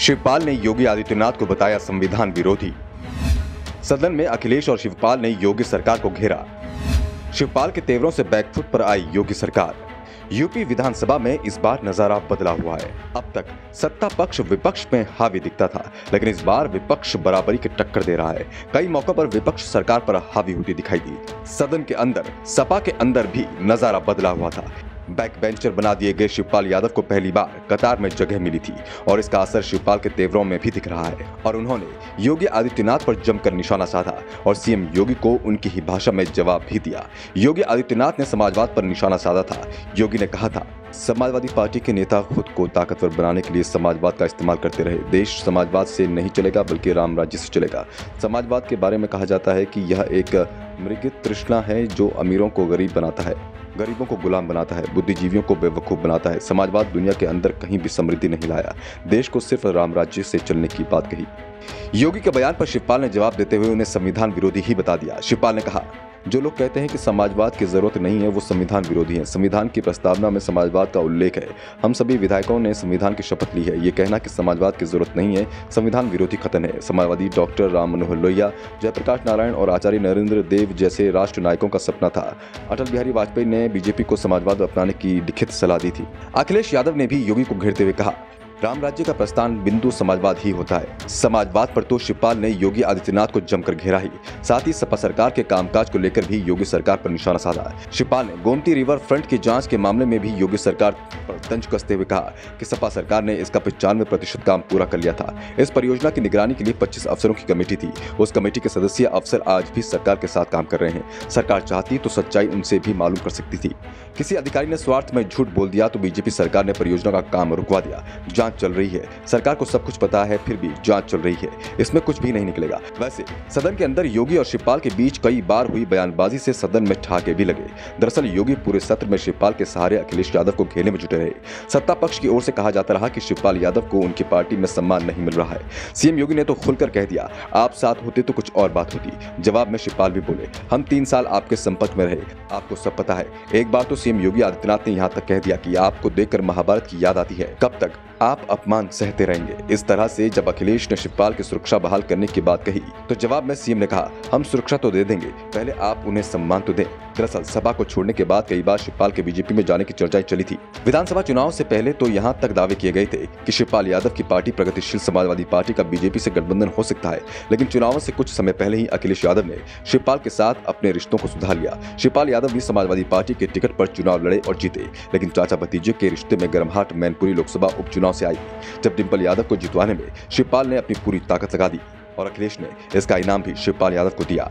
शिवपाल ने योगी आदित्यनाथ को बताया संविधान विरोधी। सदन में अखिलेश और शिवपाल ने योगी सरकार को घेरा। शिवपाल के तेवरों से बैकफुट पर आई योगी सरकार। यूपी विधानसभा में इस बार नजारा बदला हुआ है। अब तक सत्ता पक्ष विपक्ष में हावी दिखता था, लेकिन इस बार विपक्ष बराबरी की टक्कर दे रहा है। कई मौकों पर विपक्ष सरकार पर हावी होती दिखाई दी। सदन के अंदर, सपा के अंदर भी नजारा बदला हुआ था। बैक बेंचर बना दिए गए शिवपाल यादव को पहली बार कतार में जगह मिली थी और इसका असर शिवपाल के तेवरों में भी दिख रहा है। और उन्होंने योगी आदित्यनाथ पर जमकर निशाना साधा और सीएम योगी को उनकी ही भाषा में जवाब भी दिया। योगी आदित्यनाथ ने समाजवाद पर निशाना साधा था। योगी ने कहा था, समाजवादी पार्टी के नेता खुद को ताकतवर बनाने के लिए समाजवाद का इस्तेमाल करते रहे। देश समाजवाद से नहीं चलेगा बल्कि राम राज्य से चलेगा। समाजवाद के बारे में कहा जाता है कि यह एक मृग तृष्णा है जो अमीरों को गरीब बनाता है, गरीबों को गुलाम बनाता है, बुद्धिजीवियों को बेवकूफ बनाता है। समाजवाद दुनिया के अंदर कहीं भी समृद्धि नहीं लाया, देश को सिर्फ राम राज्य से चलने की बात कही। योगी के बयान पर शिवपाल ने जवाब देते हुए उन्हें संविधान विरोधी ही बता दिया। शिवपाल ने कहा, जो लोग कहते हैं कि समाजवाद की जरूरत नहीं है वो संविधान विरोधी हैं। संविधान की प्रस्तावना में समाजवाद का उल्लेख है। हम सभी विधायकों ने संविधान की शपथ ली है। ये कहना कि समाजवाद की जरूरत नहीं है संविधान विरोधी कथन है। समाजवादी डॉक्टर राम मनोहर लोहिया, जयप्रकाश नारायण और आचार्य नरेंद्र देव जैसे राष्ट्र नायकों का सपना था। अटल बिहारी वाजपेयी ने बीजेपी को समाजवाद अपनाने की लिखित सलाह दी थी। अखिलेश यादव ने भी योगी को घेरते हुए कहा, राम राज्य का प्रस्थान बिंदु समाजवाद ही होता है। समाजवाद पर तो शिवपाल ने योगी आदित्यनाथ को जमकर घेरा ही, साथ ही सपा सरकार के कामकाज को लेकर भी योगी सरकार पर निशाना साधा। शिवपाल ने गोमती रिवर फ्रंट की जांच के मामले में भी योगी सरकार पर तंज कसते हुए कहा कि सपा सरकार ने इसका 95% काम पूरा कर लिया था। इस परियोजना की निगरानी के लिए 25 अफसरों की कमेटी थी। उस कमेटी के सदस्य अफसर आज भी सरकार के साथ काम कर रहे हैं। सरकार चाहती तो सच्चाई उनसे भी मालूम कर सकती थी। किसी अधिकारी ने स्वार्थ में झूठ बोल दिया तो बीजेपी सरकार ने परियोजना का काम रुकवा दिया। जांच चल रही है, सरकार को सब कुछ पता है, फिर भी जांच चल रही है, इसमें कुछ भी नहीं निकलेगा। वैसे सदन के अंदर योगी और शिवपाल के बीच कई बार हुई बयानबाजी से सदन में ठहाके भी लगे। दरअसल योगी पूरे सत्र में शिवपाल के सहारे अखिलेश यादव को घेरने में जुटे रहे। सत्ता पक्ष की ओर से कहा जाता रहा कि शिवपाल यादव को उनकी पार्टी में सम्मान नहीं मिल रहा है। सीएम योगी ने तो खुलकर कह दिया, आप साथ होते तो कुछ और बात होती। जवाब में शिवपाल भी बोले, हम 3 साल आपके संपर्क में रहे, आपको सब पता है। एक बार तो सीएम योगी आदित्यनाथ ने यहाँ तक कह दिया कि आपको देखकर महाभारत की याद आती है, कब तक आप अपमान सहते रहेंगे। इस तरह से जब अखिलेश ने शिवपाल की सुरक्षा बहाल करने की बात कही तो जवाब में सीएम ने कहा, हम सुरक्षा तो दे देंगे, पहले आप उन्हें सम्मान तो दें। दरअसल सभा को छोड़ने के बाद कई बार शिवपाल के बीजेपी में जाने की चर्चाएं चली थी। विधानसभा चुनाव से पहले तो यहां तक दावे किए गए थे कि शिवपाल यादव की पार्टी प्रगतिशील समाजवादी पार्टी का बीजेपी से गठबंधन हो सकता है, लेकिन चुनावों से कुछ समय पहले ही अखिलेश यादव ने शिवपाल के साथ अपने रिश्तों को सुधार लिया। शिवपाल यादव भी समाजवादी पार्टी के टिकट पर चुनाव लड़े और जीते, लेकिन चाचा भतीजे के रिश्ते में गर्माहट मैनपुरी लोकसभा उपचुनाव से आई, जब डिंपल यादव को जितवाने में शिवपाल ने अपनी पूरी ताकत लगा दी और अखिलेश ने इसका इनाम भी शिवपाल यादव को दिया।